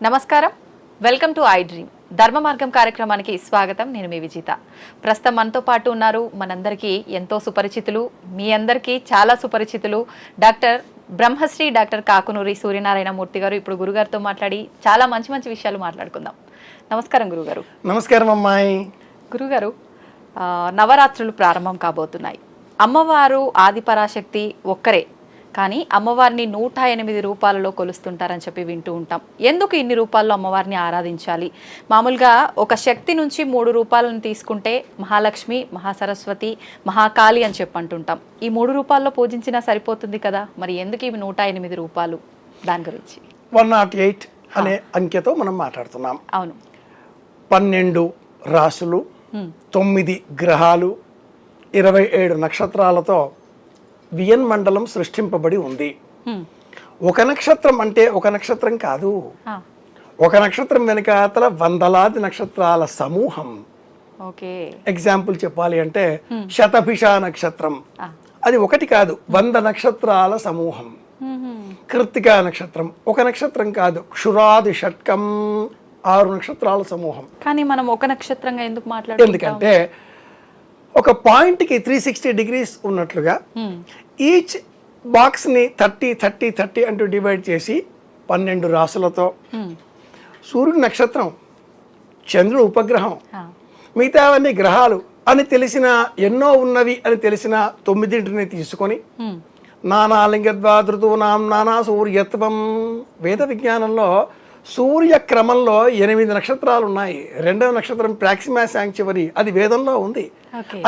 నమస్కారం, welcome to I dream ధర్మ మార్గం కార్యక్రమానికి స్వాగతం. నేను మీ విజిత. ప్రస్తుతం మనతో పాటు ఉన్నారు మనందరికీ ఎంతో సుపరిచితులు, మీ అందరికీ చాలా సుపరిచితులు డాక్టర్ బ్రహ్మశ్రీ డాక్టర్ కాకునూరి సూర్యనారాయణ మూర్తి గారు. ఇప్పుడు గురుగారితో మాట్లాడి చాలా మంచి మంచి విషయాలు మాట్లాడుకుందాం. నమస్కారం గురుగారు. నమస్కారం అమ్మాయి. గురుగారు, నవరాత్రులు ప్రారంభం కాబోతున్నాయి. అమ్మవారు ఆదిపరాశక్తి ఒక్కరే, కానీ అమ్మవారిని 108 రూపాలలో కొలుస్తుంటారని చెప్పి వింటూ ఉంటాం. ఎందుకు ఇన్ని రూపాల్లో అమ్మవారిని ఆరాధించాలి? మామూలుగా ఒక శక్తి నుంచి 3 రూపాలను తీసుకుంటే మహాలక్ష్మి, మహాసరస్వతి, మహాకాళి అని చెప్పి అంటుంటాం. ఈ 3 రూపాల్లో పూజించినా సరిపోతుంది కదా, మరి ఎందుకు ఇవి 108 రూపాలు? దాని గురించి 108 అనే అంకెతో మనం మాట్లాడుతున్నాం. అవును. 12 రాశులు, 9 గ్రహాలు, 27 నక్షత్రాలతో వియన్ మండలం సృష్టింపబడి ఉంది. ఒక నక్షత్రం అంటే ఒక నక్షత్రం కాదు, ఒక నక్షత్రం వెనకాతల వందలాది నక్షత్రాల సమూహం. ఎగ్జాంపుల్ చెప్పాలి అంటే శతభిష నక్షత్రం, అది ఒకటి కాదు, 100 నక్షత్రాల సమూహం. కృత్తికా నక్షత్రం ఒక నక్షత్రం కాదు, క్షురాది షట్కం 6 నక్షత్రాల సమూహం. కానీ మనం ఒక నక్షత్రంగా ఎందుకు మాట్లాడుతాం? ఎందుకంటే ఒక పాయింట్కి 360 డిగ్రీస్ ఉన్నట్లుగా ఈచ్ బాక్స్ని 30 అంటూ డివైడ్ చేసి 12 రాసులతో, సూర్యుడు నక్షత్రం, చంద్రుడు ఉపగ్రహం, మిగతావన్నీ గ్రహాలు అని తెలిసిన, ఎన్నో ఉన్నవి అని తెలిసిన 9ని తీసుకొని నానాలింగద్వాదృతూనాం నానా సూర్యత్వం. వేద విజ్ఞానంలో సూర్య క్రమంలో 8 నక్షత్రాలు ఉన్నాయి. 2వ నక్షత్రం ప్రాక్సిమా శాంక్చువరీ, అది వేదంలో ఉంది.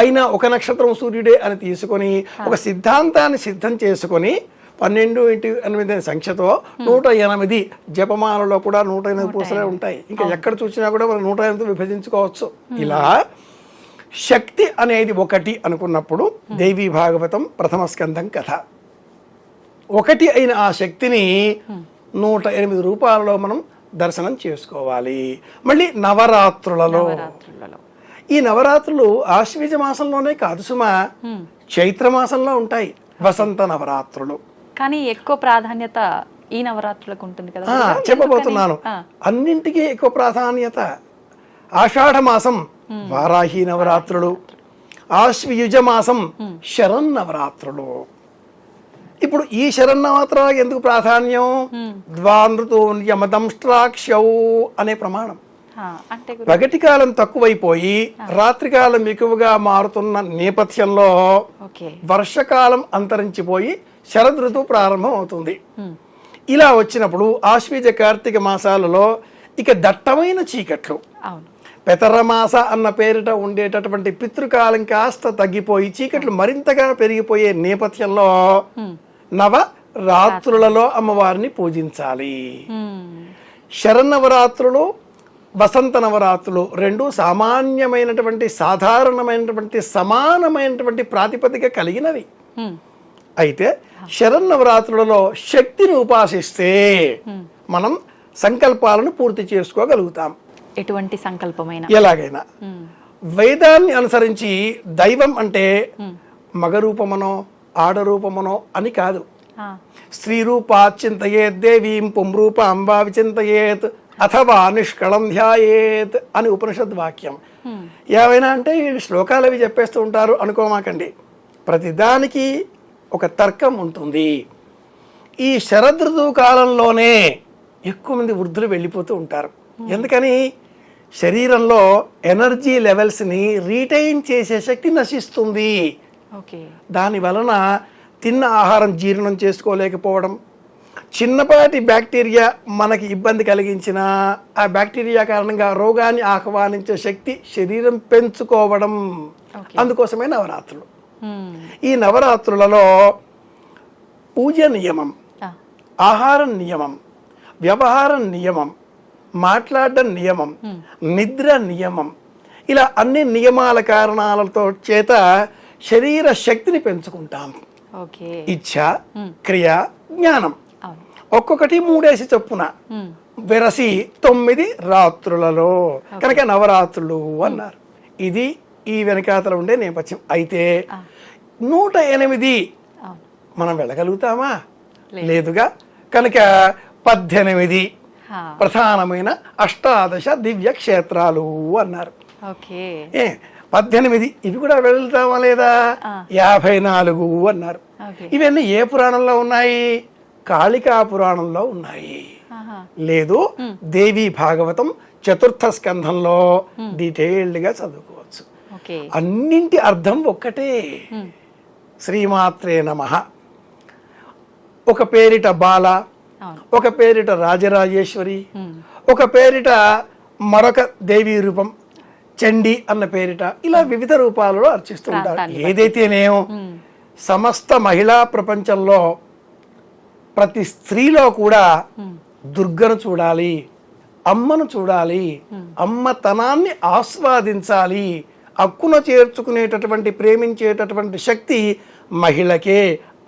అయినా ఒక నక్షత్రం సూర్యుడే అని తీసుకొని ఒక సిద్ధాంతాన్ని సిద్ధం చేసుకొని 12 × 8 సంఖ్యతో 108 జపమాలలో కూడా 108 పూసలే ఉంటాయి. ఇంకా ఎక్కడ చూసినా కూడా మనం 108 విభజించుకోవచ్చు. ఇలా శక్తి అనేది ఒకటి అనుకున్నప్పుడు దేవీ భాగవతం ప్రథమ స్కంధం కథ. ఒకటి అయిన ఆ శక్తిని 108 రూపాయలలో మనం దర్శనం చేసుకోవాలి. మళ్ళీ నవరాత్రులలో, ఈ నవరాత్రులు ఆశ్వీజ మాసంలోనే కాదు సుమా, చైత్ర మాసంలో ఉంటాయి వసంత నవరాత్రులు. కానీ ఎక్కువ ప్రాధాన్యత ఈ నవరాత్రులకు ఉంటుంది కదా. చెప్పబోతున్నాను, అన్నింటికీ ఎక్కువ ప్రాధాన్యత. ఆషాఢ మాసం వారాహి నవరాత్రులు, ఆశ్వయుజ మాసం శరన్నవరాత్రులు. ఇప్పుడు ఈ శరన్నవరాత్రులకు ఎందుకు ప్రాధాన్యం? ద్వానృతోన్యమదంష్ట్రాక్షౌ అనే ప్రమాణం. పగటి కాలం తక్కువైపోయి రాత్రికాలం ఎక్కువగా మారుతున్న నేపథ్యంలో వర్షకాలం అంతరించిపోయి శరద్ ఋతువు ప్రారంభం అవుతుంది. ఇలా వచ్చినప్పుడు ఆశ్వీజ కార్తీక మాసాలలో ఇక దట్టమైన చీకట్లు, పెతరమాస అన్న పేరిట ఉండేటటువంటి పితృకాలం కాస్త తగ్గిపోయి చీకట్లు మరింతగా పెరిగిపోయే నేపథ్యంలో నవ రాత్రులలో అమ్మవారిని పూజించాలి. శరన్నవరాత్రులు, వసంత నవరాత్రులు రెండు సామాన్యమైనటువంటి, సాధారణమైనటువంటి, సమానమైనటువంటి ప్రాతిపదిక కలిగినవి. అయితే శరన్నవరాత్రులలో శక్తిని ఉపాసిస్తే మనం సంకల్పాలను పూర్తి చేసుకోగలుగుతాం. ఎటువంటి సంకల్పమైన, ఎలాగైనా. వేదాన్ని అనుసరించి దైవం అంటే మగరూపమనో ఆడరూపమనో అని కాదు. స్త్రీ రూపాత్ చింతయేత్ దేవీం పుంరూపాం వా విచింతయేత్ అథవా నిష్కళం ధ్యాయేత్ అని ఉపనిషద్ వాక్యం. ఏవైనా అంటే వీళ్ళు శ్లోకాలు అవి చెప్పేస్తూ ఉంటారు అనుకోమాకండి. ప్రతిదానికి ఒక తర్కం ఉంటుంది. ఈ శరదృతువు కాలంలోనే ఎక్కువ మంది వృద్ధులు వెళ్ళిపోతూ ఉంటారు. ఎందుకని? శరీరంలో ఎనర్జీ లెవెల్స్ని రీటైన్ చేసే శక్తి నశిస్తుంది. దాని వలన తిన్న ఆహారం జీర్ణం చేసుకోలేకపోవడం, చిన్నపాటి బ్యాక్టీరియా మనకి ఇబ్బంది కలిగించిన ఆ బ్యాక్టీరియా కారణంగా రోగాన్ని ఆహ్వానించే శక్తి శరీరం పెంచుకోవడం. అందుకోసమే నవరాత్రులు. ఈ నవరాత్రులలో పూజ నియమం, ఆహారం నియమం, వ్యవహారం నియమం, మాట్లాడడం నియమం, నిద్ర నియమం, ఇలా అన్ని నియమాల కారణాలతో చేత శరీర శక్తిని పెంచుకుంటాం. ఇచ్ఛ, క్రియ, జ్ఞానం ఒక్కొక్కటి 3 చొప్పున వెరసి 9 రాత్రులలో కనుక నవరాత్రులు అన్నారు. ఇది ఈ వెనకాతల ఉండే నేపథ్యం. అయితే 108 మనం వెళ్ళగలుగుతామా? లేదుగా. కనుక 18 ప్రధానమైన అష్టాదశ దివ్య క్షేత్రాలు అన్నారు. ఓకే. 18 ఇవి కూడా వెళ్తామా లేదా? 54 అన్నారు. ఇవన్నీ ఏ పురాణంలో ఉన్నాయి? కాళికా పురాణంలో ఉన్నాయి. లేదు దేవి భాగవతం 4వ స్కంధంలో డీటెయిల్డ్ గా చదువుకోవచ్చు. అన్నింటి అర్థం ఒక్కటే. శ్రీమాత్రే నమః. ఒక పేరిట బాల, ఒక పేరిట రాజరాజేశ్వరి, ఒక పేరిట మరొక దేవీ రూపం చండి అన్న పేరిట, ఇలా వివిధ రూపాలలో అర్చిస్తుంటారు. ఏదైతేనేమో సమస్త మహిళా ప్రపంచంలో ప్రతి స్త్రీలో కూడా దుర్గను చూడాలి, అమ్మను చూడాలి, అమ్మతనాన్ని ఆస్వాదించాలి. హక్కును చేర్చుకునేటటువంటి ప్రేమించేటటువంటి శక్తి మహిళకే,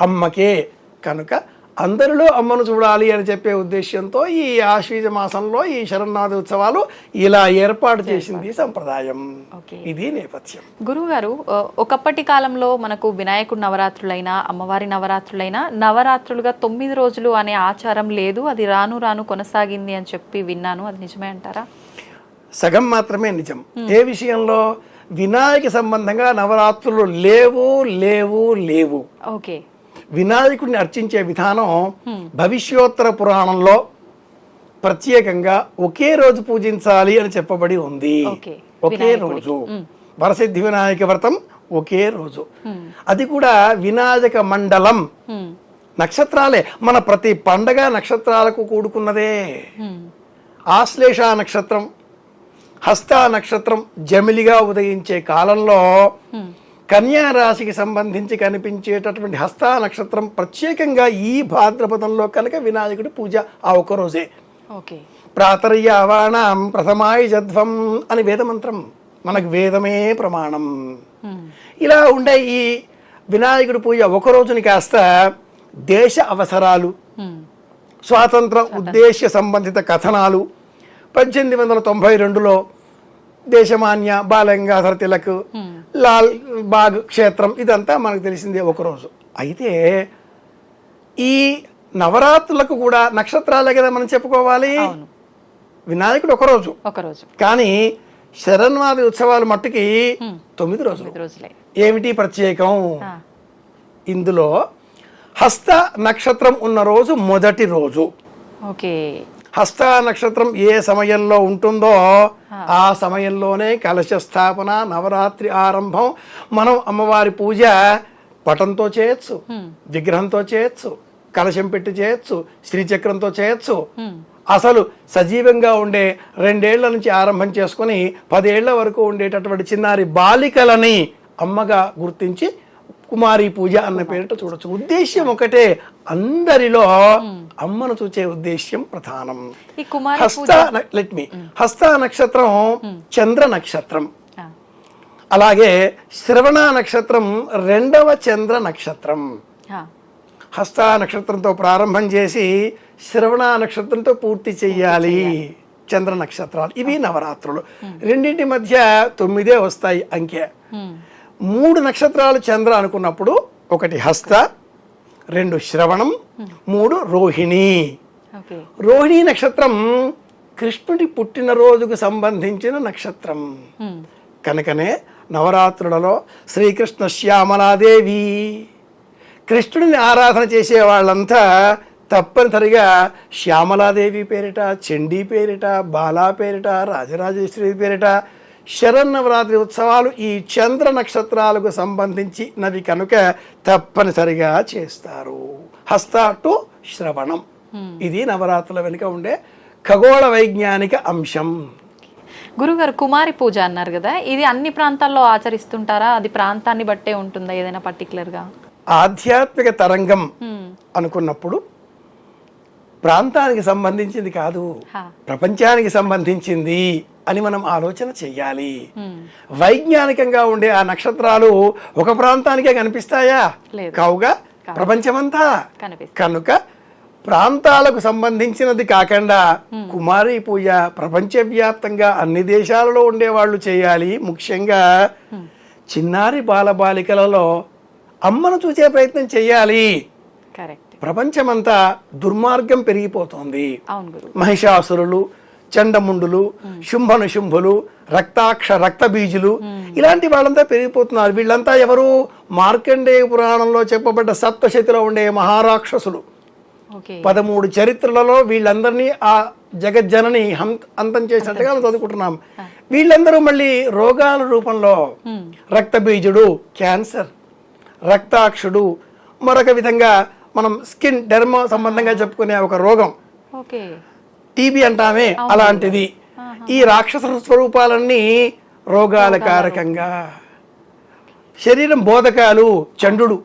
అమ్మకే. కనుక అందరిలో అమ్మను చూడాలి అని చెప్పే ఉద్దేశంతో ఈ ఆశ్వీజ మాసంలో ఈ శరన్నాథ ఉత్సవాలు ఇలా ఏర్పాటు చేసింది సంప్రదాయం. ఇది నేపథ్యం. గురువుగారు, ఒకప్పటి కాలంలో మనకు వినాయకుడు నవరాత్రులైనా అమ్మవారి నవరాత్రులైనా నవరాత్రులుగా 9 రోజులు అనే ఆచారం లేదు. అది రాను రాను కొనసాగింది అని చెప్పి విన్నాను. అది నిజమే అంటారా? సగం మాత్రమే నిజం. ఏ విషయంలో? వినాయక సంబంధంగా నవరాత్రులు లేవు లేవు లేవు. ఓకే. వినాయకుడిని అర్చించే విధానం భవిష్యోత్తర పురాణంలో ప్రత్యేకంగా ఒకే రోజు పూజించాలి అని చెప్పబడి ఉంది. ఒకే రోజు వరసిద్ధి వినాయక వ్రతం ఒకే రోజు. అది కూడా వినాయక మండలం. నక్షత్రాలే. మన ప్రతి పండగ నక్షత్రాలకు కూడుకున్నదే. ఆశ్లేష నక్షత్రం, హస్త నక్షత్రం జమిలిగా ఉదయించే కాలంలో కన్యా రాశికి సంబంధించి కనిపించేటటువంటి హస్త నక్షత్రం ప్రత్యేకంగా ఈ భాద్రపదంలో కనుక వినాయకుడి పూజ ఆ ఒక్క రోజే. ప్రాతర్యావాణం ప్రథమాయుజధ్వం అని వేదమంత్రం. మనకు వేదమే ప్రమాణం. ఇలా ఉండే ఈ వినాయకుడి పూజ ఒక రోజుని కాస్త దేశ అవసరాలు, స్వాతంత్ర ఉద్దేశ్య సంబంధిత కథనాలు, 1892లో దేశమాన్య బాలగంగాధర తిలక్, లాల్ బాగ్ క్షేత్రం, ఇదంతా మనకు తెలిసిందే ఒకరోజు. అయితే ఈ నవరాత్రులకు కూడా నక్షత్రాలే కదా మనం చెప్పుకోవాలి. వినాయకుడు ఒకరోజు, కానీ శరన్వాది ఉత్సవాలు మట్టుకి 9 రోజులు. ఏమిటి ప్రత్యేకం? ఇందులో హస్త నక్షత్రం ఉన్న రోజు మొదటి రోజు. హస్త నక్షత్రం ఏ సమయంలో ఉంటుందో ఆ సమయంలోనే కలశ స్థాపన, నవరాత్రి ఆరంభం. మనం అమ్మవారి పూజ పటంతో చేయొచ్చు, విగ్రహంతో చేయొచ్చు, కలశం పెట్టి చేయొచ్చు, శ్రీచక్రంతో చేయొచ్చు. అసలు సజీవంగా ఉండే 2 ఏళ్ల నుంచి ఆరంభం చేసుకుని 10 ఏళ్ల వరకు ఉండేటటువంటి చిన్నారి బాలికలని అమ్మగా గుర్తించి కుమారి పూజ అన్న పేరిట చూడొచ్చు. ఉద్దేశ్యం ఒకటే, అందరిలో అమ్మను చూచే ఉద్దేశ్యం ప్రధానం. హస్త నక్షత్రం చంద్ర నక్షత్రం. అలాగే శ్రవణ నక్షత్రం 2వ చంద్ర నక్షత్రం. హస్త నక్షత్రంతో ప్రారంభం చేసి శ్రవణ నక్షత్రంతో పూర్తి చెయ్యాలి చంద్ర నక్షత్రాలు. ఇవి నవరాత్రులు. రెండింటి మధ్య 9 వస్తాయి అంకె. 3 నక్షత్రాలు చంద్ర అనుకున్నప్పుడు 1 హస్త, 2 శ్రవణం, 3 రోహిణి. రోహిణి నక్షత్రం కృష్ణుడి పుట్టినరోజుకు సంబంధించిన నక్షత్రం. కనుకనే నవరాత్రులలో శ్రీకృష్ణ శ్యామలాదేవి, కృష్ణుడిని ఆరాధన చేసే వాళ్ళంతా తప్పనిసరిగా శ్యామలాదేవి పేరిట, చండీ పేరిట, బాలా పేరిట, రాజరాజేశ్వరి పేరిట శరన్నవరాత్రి ఉత్సవాలు ఈ చంద్ర నక్షత్రాలకు సంబంధించినవి కనుక తప్పనిసరిగా చేస్తారు. హస్త టు శ్రవణం. ఇది నవరాత్రుల వెనుక ఉండే ఖగోళ వైజ్ఞానిక అంశం. గురుగారు, కుమారి పూజ అన్నారు కదా, ఇది అన్ని ప్రాంతాల్లో ఆచరిస్తుంటారా? అది ప్రాంతాన్ని బట్టే ఉంటుందా ఏదైనా పర్టికులర్గా? ఆధ్యాత్మిక తరంగం అనుకున్నప్పుడు ప్రాంతానికి సంబంధించింది కాదు, ప్రపంచానికి సంబంధించింది అని మనం ఆలోచన చెయ్యాలి. వైజ్ఞానికంగా ఉండే ఆ నక్షత్రాలు ఒక ప్రాంతానికే కనిపిస్తాయా? కావుగా ప్రపంచమంతా. కనుక ప్రాంతాలకు సంబంధించినది కాకుండా కుమారి పూజ ప్రపంచవ్యాప్తంగా అన్ని దేశాలలో ఉండేవాళ్ళు చేయాలి. ముఖ్యంగా చిన్నారి బాలబాలికలలో అమ్మను చూసే ప్రయత్నం చెయ్యాలి. ప్రపంచమంతా దుర్మార్గం పెరిగిపోతోంది. అవును గురు. మహిషాసురులు, చండముండులు, శుంభనుశుంభులు, రక్తబీజులు ఇలాంటి వాళ్ళంతా పెరిగిపోతున్నారు. వీళ్ళంతా ఎవరు? మార్కండేయ పురాణంలో చెప్పబడ్డ సప్తశతిలో ఉండే మహారాక్షసులు. 13 చరిత్రలలో వీళ్ళందరినీ ఆ జగజ్జనని అంతం చేసినట్టుగా మనం చదువుకుంటున్నాం. వీళ్ళందరూ మళ్ళీ రోగాల రూపంలో రక్తబీజుడు క్యాన్సర్, రక్తాక్షుడు, మరొక విధంగా మనం స్కిన్ డెర్మా సంబంధంగా చెప్పుకునే ఒక రోగం టీబీ అంటామే, అలాంటిది. ఈ రాక్షస స్వరూపాలన్నీ రోగాల కారకంగా. శరీరం బోధకాలు, చండు.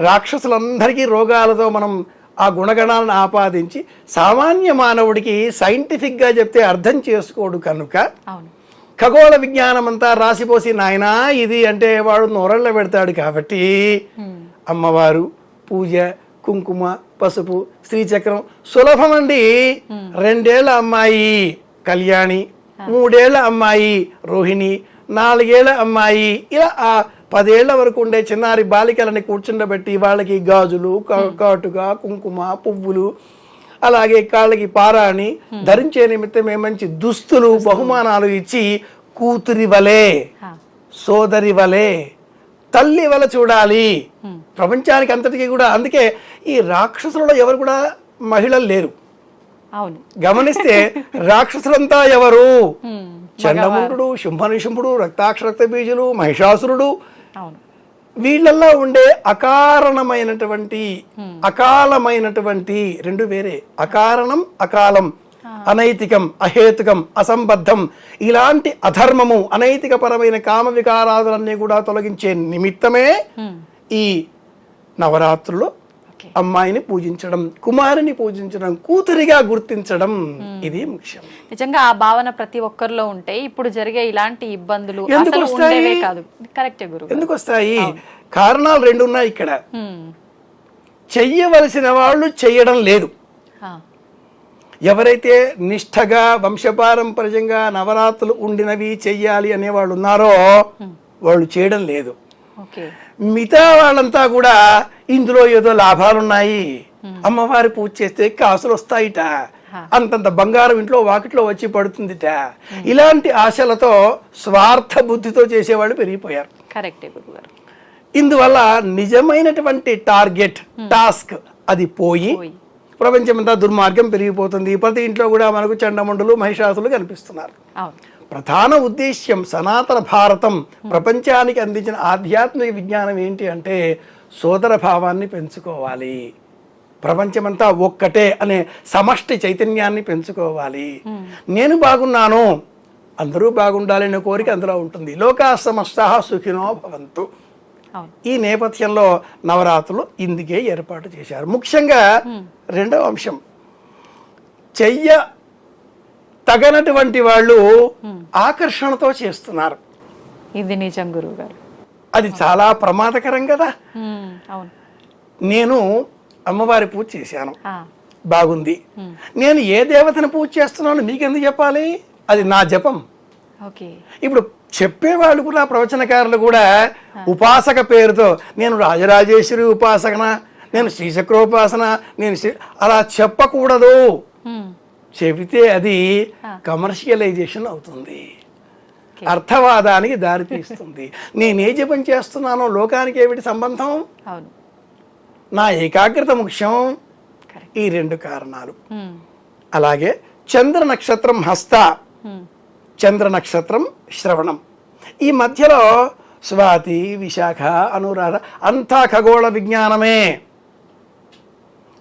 రాక్షసులందరికీ రోగాలతో మనం ఆ గుణగణాలను ఆపాదించి సామాన్య మానవుడికి సైంటిఫిక్గా చెప్తే అర్థం చేసుకోడు కనుక ఖగోళ విజ్ఞానం అంతా రాసిపోసి నాయనా ఇది అంటే వాడు నోరళ్ళ పెడతాడు. కాబట్టి అమ్మవారు, పూజ, కుంకుమ, పసుపు, శ్రీచక్రం సులభమండి. 2 ఏళ్ల అమ్మాయి కళ్యాణి, 3 ఏళ్ల అమ్మాయి రోహిణి, 4 ఏళ్ల అమ్మాయి, ఇలా 10 ఏళ్ల వరకు ఉండే చిన్నారి బాలికలని కూర్చుండబెట్టి వాళ్ళకి గాజులు, కాటుక, కుంకుమ, పువ్వులు, అలాగే కాళ్ళకి పారాణి, ధరించే నిమిత్తమే మంచి దుస్తులు, బహుమానాలు ఇచ్చి కూతురి వలే, సోదరి వలే, తల్లి వల చూడాలి ప్రపంచానికి అంతటికీ కూడా. అందుకే ఈ రాక్షసులలో ఎవరు కూడా మహిళలు లేరు. గమనిస్తే రాక్షసులంతా ఎవరు? చండముండు, శుంభనిశుంభుడు, రక్త బీజులు, మహిషాసురుడు. వీళ్ళల్లో ఉండే అకారణమైనటువంటి అకాలమైనటువంటి రెండు వేరే. అకారణం, అకాలం, అనైతికం, అహేతుకం, అసంబద్ధం, ఇలాంటి అధర్మము, అనైతిక పరమైన కామ వికారాదులన్నీ కూడా తొలగించే నిమిత్తమే ఈ నవరాత్రులు అమ్మాయిని పూజించడం, కుమారుని పూజించడం, కూతురిగా గుర్తించడం, ఇది ముఖ్యం. నిజంగా ఆ భావన ప్రతి ఒక్కరిలో ఉంటే ఇప్పుడు జరిగే ఇలాంటి ఇబ్బందులు ఎందుకు వస్తాయి? కారణాలు 2 ఉన్నాయి ఇక్కడ. చెయ్యవలసిన వాళ్ళు చెయ్యడం లేదు. ఎవరైతే నిష్ఠగా వంశపారంపర్యంగా నవరాత్రులు ఉండినవి చెయ్యాలి అనేవాళ్ళు ఉన్నారో వాళ్ళు చేయడం లేదు. మిగతా వాళ్ళంతా కూడా ఇందులో ఏదో లాభాలున్నాయి, అమ్మవారి పూజ చేస్తే కాసులు వస్తాయిట, అంతంత బంగారం ఇంట్లో వాకిట్లో వచ్చి పడుతుందిట, ఇలాంటి ఆశలతో స్వార్థ బుద్ధితో చేసేవాళ్ళు పెరిగిపోయారు. ఇందువల్ల నిజమైనటువంటి టార్గెట్, టాస్క్ అది పోయి ప్రపంచమంతా దుర్మార్గం పెరిగిపోతుంది. ప్రతి ఇంట్లో కూడా మనకు చండముండులు, మహిషాసులు కనిపిస్తున్నారు. ప్రధాన ఉద్దేశ్యం సనాతన భారతం ప్రపంచానికి అందించిన ఆధ్యాత్మిక విజ్ఞానం ఏంటి అంటే సోదర భావాన్ని పెంచుకోవాలి, ప్రపంచమంతా ఒక్కటే అనే సమష్టి చైతన్యాన్ని పెంచుకోవాలి. నేను బాగున్నాను, అందరూ బాగుండాలనే కోరిక అందులో ఉంటుంది. లోకా సమస్తః సుఖినో భవంతు. ఈ నేపథ్యంలో నవరాత్రులు ఇందుకే ఏర్పాటు చేశారు. ముఖ్యంగా 2వ అంశం, తగనటువంటి వాళ్ళు ఆకర్షణతో చేస్తున్నారు. ఇది నిజం గురువు గారు, అది చాలా ప్రమాదకరం కదా. నేను అమ్మవారి పూజ చేశాను, బాగుంది. నేను ఏ దేవతను పూజ చేస్తున్నాను మీకెందుకు చెప్పాలి? అది నా జపం. ఇప్పుడు చెప్పేవాళ్ళు కూడా, ప్రవచనకారులు కూడా ఉపాసక పేరుతో నేను రాజరాజేశ్వరి ఉపాసకన, నేను శ్రీచక్రోపాసన, నేను అలా చెప్పకూడదు. చెబితే అది కమర్షియలైజేషన్ అవుతుంది, అర్థవాదానికి దారితీస్తుంది. నేనే జపం చేస్తున్నానో లోకానికి ఏమిటి సంబంధం? నా ఏకాగ్రత ముఖ్యం. ఈ 2 కారణాలు. అలాగే చంద్ర నక్షత్రం హస్త, చంద్ర నక్షత్రం శ్రవణం, ఈ మధ్యలో స్వాతి, విశాఖ, అనురాధ అంతా ఖగోళ విజ్ఞానమే.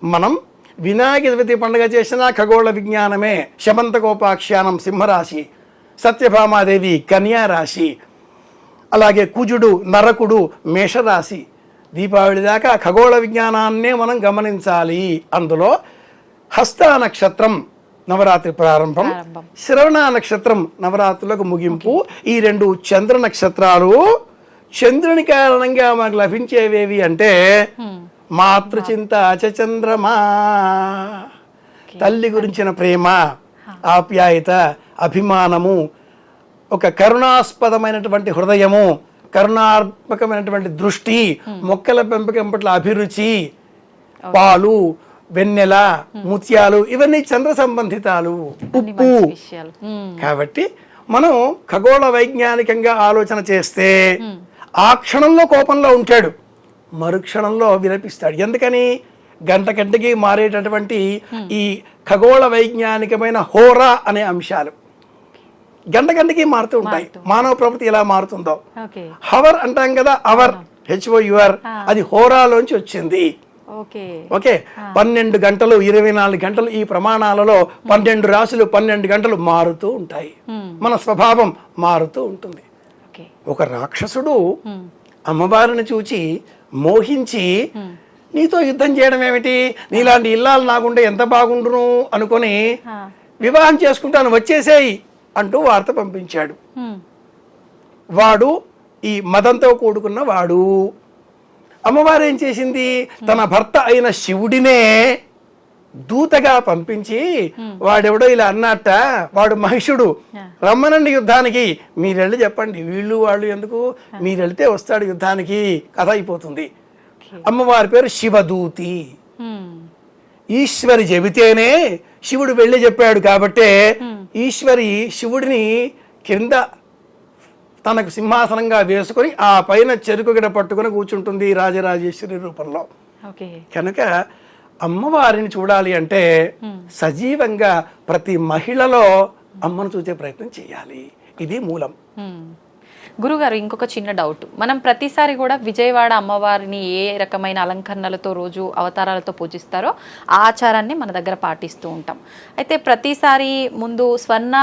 మనం వినాయక చవితి పండుగ చేసిన ఖగోళ విజ్ఞానమే. శమంతకోపాఖ్యానం సింహరాశి, సత్యభామాదేవి కన్యారాశి, అలాగే కుజుడు నరకుడు మేషరాశి. దీపావళి దాకా ఖగోళ విజ్ఞానాన్నే మనం గమనించాలి. అందులో హస్త నక్షత్రం నవరాత్రి ప్రారంభం, శ్రవణ నక్షత్రం నవరాత్రులకు ముగింపు. ఈ 2 చంద్ర నక్షత్రాలు చంద్రుని కారణంగా మనకు లభించేవేవి అంటే మాతృచింత చంద్రమా, తల్లి గురించిన ప్రేమ, ఆప్యాయత, అభిమానము, ఒక కరుణాస్పదమైనటువంటి హృదయము, కరుణాత్మకమైనటువంటి దృష్టి, మొక్కల పెంపకం పట్ల అభిరుచి, పాలు, వెన్నెల, ముత్యాలు ఇవన్నీ చంద్ర సంబంధితాలు, ఉప్పు. విషయాలు కాబట్టి మనం ఖగోళ వైజ్ఞానికంగా ఆలోచన చేస్తే ఆ క్షణంలో కోపంలో ఉంటాడు, మరుక్షణంలో విలపిస్తాడు. ఎందుకని? గంట గంటకి మారేటటువంటి ఈ ఖగోళ వైజ్ఞానికమైన హోరా అనే అంశాలు గంట గంటకి మారుతూ ఉంటాయి. మానవ ప్రవృత్తి ఎలా మారుతుందో. హవర్ అంటాం కదా, అవర్ HOUR, అది హోరాలోంచి వచ్చింది. ఓకే, 12 గంటలు 24 గంటలు ఈ ప్రమాణాలలో 12 రాశులు 12 గంటలు మారుతూ ఉంటాయి. మన స్వభావం మారుతూ ఉంటుంది. ఒక రాక్షసుడు అమ్మవారిని చూచి మోహించి నీతో యుద్ధం చేయడం ఏమిటి, నీలాంటి ఇల్లాలు నాకుంటే ఎంత బాగుండును అనుకొని వివాహం చేసుకుంటాను వచ్చేసేయి అంటూ వార్త పంపించాడు. వాడు ఈ మదంతో కూడుకున్న వాడు. అమ్మవారు ఏం చేసింది? తన భర్త అయిన శివుడినే దూతగా పంపించి, వాడెవడో ఇలా అన్నట్ట, వాడు మహిషుడు, రమ్మనండి యుద్ధానికి, మీరెళ్ళి చెప్పండి. వీళ్ళు వాళ్ళు ఎందుకు, మీరెళ్తే వస్తాడు యుద్ధానికి, కథ అయిపోతుంది. అమ్మవారి పేరు శివదూతి. ఈశ్వరి చెబితేనే శివుడు వెళ్ళి చెప్పాడు కాబట్టే ఈశ్వరి శివుడిని కింద తనకు సింహాసనంగా వేసుకొని ఆ పైన చెరుకు గిడ పట్టుకుని కూర్చుంటుంది రాజరాజేశ్వరి రూపంలో. కనుక అమ్మవారిని చూడాలి అంటే సజీవంగా ప్రతి మహిళలో అమ్మను చూసే ప్రయత్నం చేయాలి. ఇది మూలం. గురుగారు, ఇంకొక చిన్న డౌట్. మనం ప్రతిసారి కూడా విజయవాడ అమ్మవారిని ఏ రకమైన అలంకరణలతో రోజు అవతారాలతో పూజిస్తారో ఆ ఆచారాన్ని మన దగ్గర పాటిస్తూ ఉంటాం. అయితే ప్రతిసారి ముందు స్వర్ణ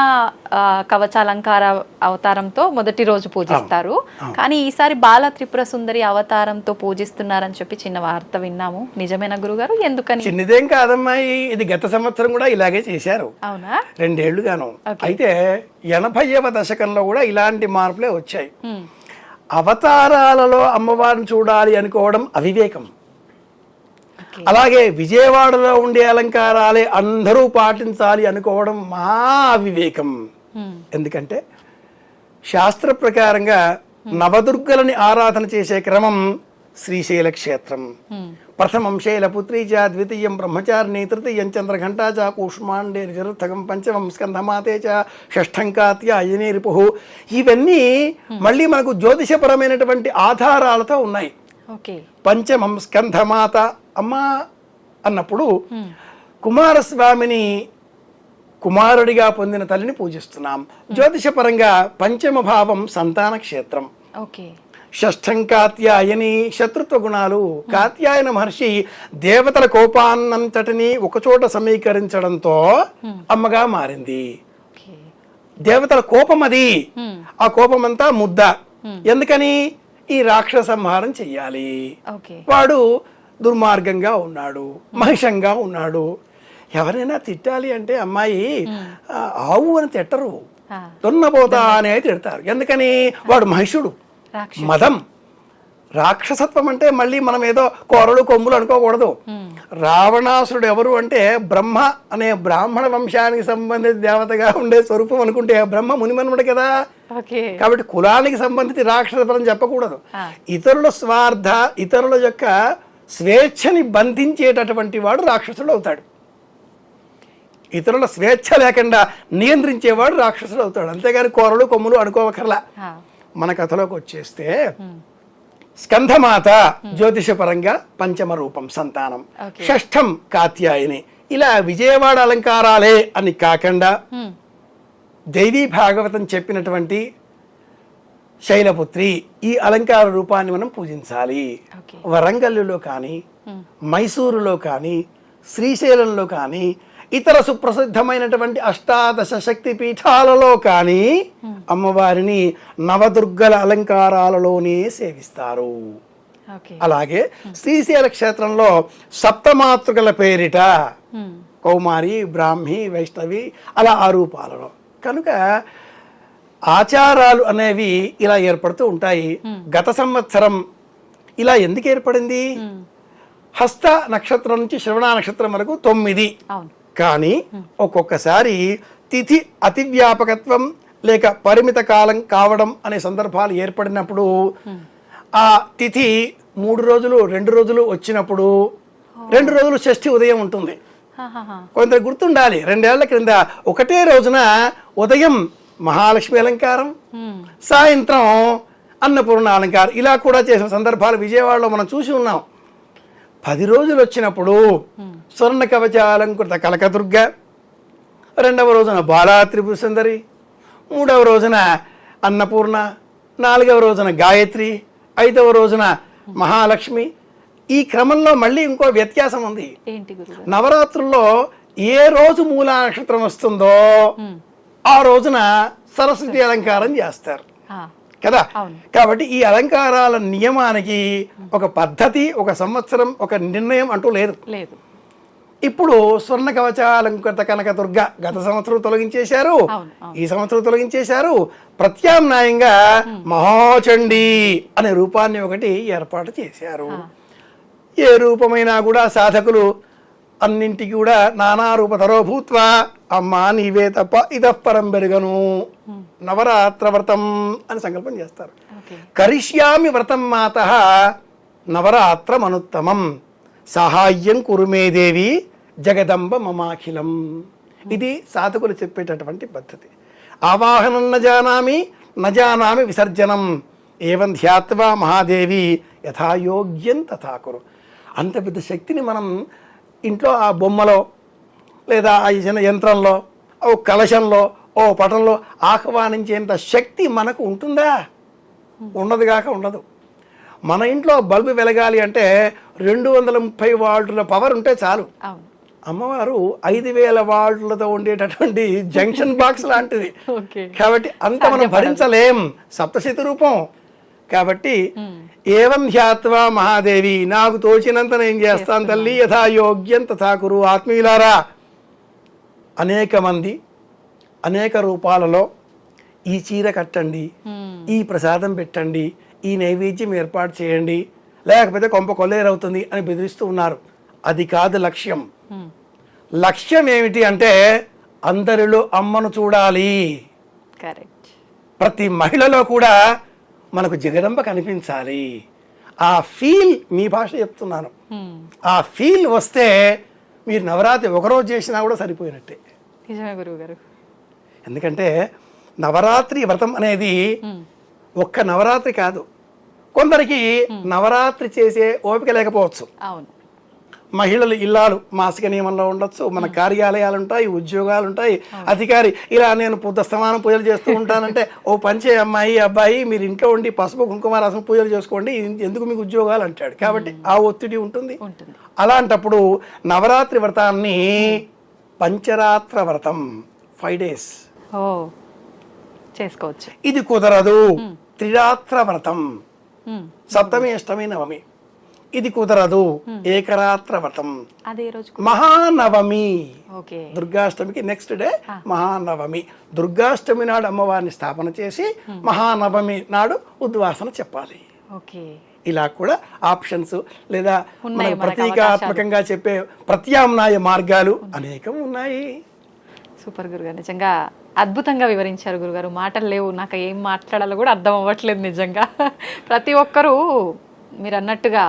కవచ అలంకార అవతారంతో మొదటి రోజు పూజిస్తారు, కానీ ఈసారి బాల త్రిపుర సుందరి అవతారంతో పూజిస్తున్నారని చెప్పి చిన్న వార్త విన్నాము. నిజమేనా గురుగారు? ఎందుకని? చిన్నదేం కాదమ్మాయి, ఇది గత సంవత్సరం కూడా ఇలాగే చేశారు. అవునా? 2 ఏళ్లుగాను. అయితే 80వ దశకంలో కూడా ఇలాంటి మార్పులే వచ్చాయి. అవతారాలలో అమ్మవారిని చూడాలి అనుకోవడం అవివేకం. అలాగే విజయవాడలో ఉండే అలంకారాలే అందరూ పాటించాలి అనుకోవడం మా అవివేకం. ఎందుకంటే శాస్త్ర ప్రకారంగా నవదుర్గలని ఆరాధన చేసే క్రమం శ్రీశైల క్షేత్రం. ప్రథమం శైలపుత్రీ చ, ద్వితీయం బ్రహ్మచారిణి, తృతీయం చంద్రఘంటా చ, కూష్మాండే నిరుత్తకం, పంచమం స్కంధమాతే చ, షష్ఠం కాత్యాయని రిపుః. ఇవన్నీ మళ్ళీ మనకు జ్యోతిషపరమైనటువంటి ఆధారాలతో ఉన్నాయి. పంచమం స్కంధమాత అమ్మ అన్నప్పుడు కుమారస్వామిని కుమారుడిగా పొందిన తల్లిని పూజిస్తున్నాం. జ్యోతిషపరంగా పంచమ భావం సంతాన క్షేత్రం. షష్ఠం కాత్యాయని, శత్రుత్వ గుణాలు. కాత్యాయన మహర్షి దేవతల కోపాన్నంతటిని ఒకచోట సమీకరించడంతో అమ్మగా మారింది. దేవతల కోపం అది. ఆ కోపమంతా ముద్ద. ఎందుకని? ఈ రాక్షస సంహారం చెయ్యాలి. వాడు దుర్మార్గంగా ఉన్నాడు, మహిషంగా ఉన్నాడు. ఎవరైనా తిట్టాలి అంటే అమ్మాయి ఆవు అని తిట్టరు, దున్నపోతా అనే తిడతారు. ఎందుకని? వాడు మహిషుడు, మదం. రాక్షసత్వం అంటే మళ్ళీ మనం ఏదో కోరలు కొమ్ములు అనుకోకూడదు. రావణాసురుడు ఎవరు అంటే బ్రహ్మ అనే బ్రాహ్మణ వంశానికి సంబంధిత దేవతగా ఉండే స్వరూపం అనుకుంటే బ్రహ్మ మునిమనుడు కదా. కాబట్టి కులానికి సంబంధించి రాక్షసత్వం చెప్పకూడదు. ఇతరుల స్వార్థ, ఇతరుల యొక్క స్వేచ్ఛని బంధించేటటువంటి వాడు రాక్షసుడు అవుతాడు. ఇతరుల స్వేచ్ఛ లేకుండా నియంత్రించేవాడు రాక్షసుడు అవుతాడు. అంతేగాని కోరలు కొమ్ములు అనుకోవకర్లా. మన కథలోకి వచ్చేస్తే స్కంధమాత జ్యోతిషపరంగా పంచమ రూపం సంతానం, షష్ఠం కాత్యాయని. ఇలా విజయవాడ అలంకారాలే అని కాకుండా దేవీ భాగవతం చెప్పినటువంటి శైలపుత్రి ఈ అలంకార రూపాన్ని మనం పూజించాలి. వరంగల్లో కానీ, మైసూరులో కానీ, శ్రీశైలంలో కానీ, ఇతర సుప్రసిద్ధమైనటువంటి 18 శక్తి పీఠాలలో కానీ అమ్మవారిని నవదుర్గల అలంకారాలలోనే సేవిస్తారు. అలాగే శ్రీశైల క్షేత్రంలో సప్తమాతృకల పేరిట కౌమారి, బ్రాహ్మి, వైష్ణవి అలా ఆ రూపాలలో. కనుక ఆచారాలు అనేవి ఇలా ఏర్పడుతూ ఉంటాయి. గత సంవత్సరం ఇలా ఎందుకు ఏర్పడింది? హస్త నక్షత్రం నుంచి శ్రవణ నక్షత్రం వరకు 9. కానీ ఒక్కొక్కసారి తిథి అతివ్యాపకత్వం లేక పరిమిత కాలం కావడం అనే సందర్భాలు ఏర్పడినప్పుడు ఆ తిథి 3 రోజులు 2 రోజులు వచ్చినప్పుడు 2 రోజులు షష్ఠి ఉదయం ఉంటుంది. ఆహాహా. కొంత గుర్తుండాలి, 2 ఏళ్ల క్రింద ఒకటే రోజున ఉదయం మహాలక్ష్మి అలంకారం, సాయంత్రం అన్నపూర్ణ అలంకారం, ఇలా కూడా చేసిన సందర్భాలు విజయవాడలో మనం చూసి ఉన్నాం. 10 రోజులు వచ్చినప్పుడు స్వర్ణ కవచాలంకృత కనకదుర్గ, 2వ రోజున బాలా త్రిపుర సుందరి, 3వ రోజున అన్నపూర్ణ, 4వ రోజున గాయత్రి, 5వ రోజున మహాలక్ష్మి. ఈ క్రమంలో మళ్ళీ ఇంకో వ్యత్యాసం ఉంది. ఏంటి గురుగారు? నవరాత్రుల్లో ఏ రోజు మూలా నక్షత్రం వస్తుందో ఆ రోజున సరస్వతి అలంకారం చేస్తారు కదా. కాబట్టి ఈ అలంకారాల నియమానికి ఒక పద్ధతి, ఒక సంవత్సరం, ఒక నిర్ణయం అంటూ లేదు. ఇప్పుడు స్వర్ణ కవచాలంకృత కనకదుర్గ గత సంవత్సరం తొలగించేశారు, ఈ సంవత్సరం తొలగించేశారు. ప్రత్యామ్నాయంగా మహాచండీ అనే రూపాన్ని ఒకటి ఏర్పాటు చేశారు. ఏ రూపమైనా కూడా సాధకులు అన్నింటికి కూడా నానా రూపధరో భూత్వా అమ్మా నీవే తప్ప ఇదఃపరం బెరుగను నవరాత్ర వ్రతం అని సంకల్పం చేస్తారు. కరిష్యామి వ్రతం మాతః నవరాత్రమనుత్తమం సహాయం కురుమే దేవి జగదంబ మమాఖిలం. ఇది సాధకులు చెప్పేటటువంటి పద్ధతి. ఆవాహనం నజానామి విసర్జనం ఏవం ధ్యాత్వా మహాదేవి యథాయోగ్యం తథాకురు. అంత పెద్ద శక్తిని మనం ఇంట్లో ఆ బొమ్మలో లేదా ఆ చిన్న యంత్రంలో, ఓ కలశంలో, ఓ పటంలో ఆహ్వానించేంత శక్తి మనకు ఉంటుందా? ఉండదుగాక ఉండదు. మన ఇంట్లో బల్బు వెలగాలి అంటే 230 వాల్టుల పవర్ ఉంటే చాలు. అమ్మవారు 5000 వాల్టులతో ఉండేటటువంటి జంక్షన్ బాక్స్ లాంటిది. కాబట్టి అంత మనం భరించలేం, సప్తశతి రూపం. కాబట్టి ఏవం ధ్యాత్వా మహాదేవి, నాకు తోచినంత నేను చేస్తాను తల్లి, యథాయోగ్యం తథాకురు. ఆత్మీయులారా, అనేక మంది అనేక రూపాలలో ఈ చీర కట్టండి, ఈ ప్రసాదం పెట్టండి, ఈ నైవేద్యం ఏర్పాటు చేయండి, లేకపోతే కొంప కొల్లేరవుతుంది అని బెదిరిస్తూ ఉన్నారు. అది కాదు లక్ష్యం. లక్ష్యం ఏమిటి అంటే అందరిలో అమ్మను చూడాలి. ప్రతి మహిళలో కూడా మనకు జగదంబ కనిపించాలి. ఆ ఫీల్, మీ భాష చెప్తున్నాను, ఆ ఫీల్ వస్తే మీరు నవరాత్రి ఒకరోజు చేసినా కూడా సరిపోయినట్టే. నిజమే గురువు గారు. ఎందుకంటే నవరాత్రి వ్రతం అనేది ఒక్క నవరాత్రి కాదు. కొందరికి నవరాత్రి చేసే ఓపిక లేకపోవచ్చు. మహిళలు ఇల్లాలు మాసిక నియమంలో ఉండొచ్చు, మన కార్యాలయాలు ఉంటాయి, ఉద్యోగాలు ఉంటాయి, అధికారి ఇలా నేను స్తమానం పూజలు చేస్తూ ఉంటానంటే ఓ పంచే అమ్మాయి అబ్బాయి మీరు ఇంట్లో ఉండి పసుపు కుంకుమ రసం పూజలు చేసుకోండి, ఎందుకు మీకు ఉద్యోగాలు అంటాడు. కాబట్టి ఆ ఒత్తిడి ఉంటుంది. అలాంటప్పుడు నవరాత్రి వ్రతాన్ని పంచరాత్ర వ్రతం 5 days చేసుకోవచ్చు. ఇది కుదరదు త్రిరాత్ర వ్రతం, సప్తమి అష్టమి నవమి. ఇది కుదరదు ఏకరాత్ర వ్రతం. మహానవమి, దుర్గాష్టమికి నెక్స్ట్ డే మహానవమి. దుర్గాష్టమి నాడు అమ్మవారిని స్థాపన చేసి మహానవమి నాడు ఉద్వాసన చెప్పాలి. ఇలా కూడా ఆప్షన్స్ లేదా మనం ప్రతీకాత్మకంగా చెప్పే ప్రత్యామ్నాయ మార్గాలు అనేకం ఉన్నాయి. సూపర్ గురుగారు, నిజంగా అద్భుతంగా వివరించారు గురుగారు. మాటలు లేవు, నాకు ఏం మాట్లాడాలో కూడా అర్థం అవ్వట్లేదు. నిజంగా ప్రతి ఒక్కరూ మీరు అన్నట్టుగా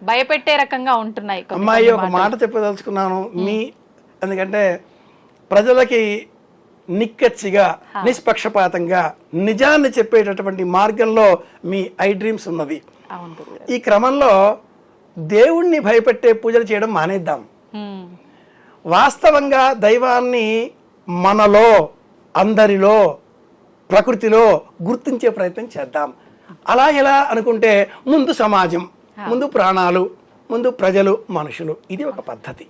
భయపెట్టే రకంగా ఉంటున్నాయి. అమ్మాయి ఒక మాట చెప్పదలుచుకున్నాను ఎందుకంటే ప్రజలకి నిక్కచ్చిగా నిష్పక్షపాతంగా నిజాన్ని చెప్పేటటువంటి మార్గంలో మీ ఐ డ్రీమ్స్ ఉన్నది. ఈ క్రమంలో దేవుణ్ణి భయపెట్టే పూజలు చేయడం మానేద్దాం. వాస్తవంగా దైవాన్ని మనలో, అందరిలో, ప్రకృతిలో గుర్తించే ప్రయత్నం చేద్దాం. అలా ఎలా అనుకుంటే ముందు సమాజం, ముందు ప్రాణాలు, ముందు ప్రజలు, మనుషులు. ఇది ఒక పద్ధతి.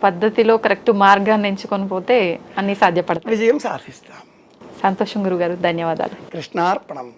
పద్ధతిలో కరెక్ట్ మార్గాన్ని ఎంచుకొని పోతే అన్ని సాధ్యపడతాయి, విజయం సాధిస్తాం. సంతోషం గురుగారు, ధన్యవాదాలు. కృష్ణార్పణం.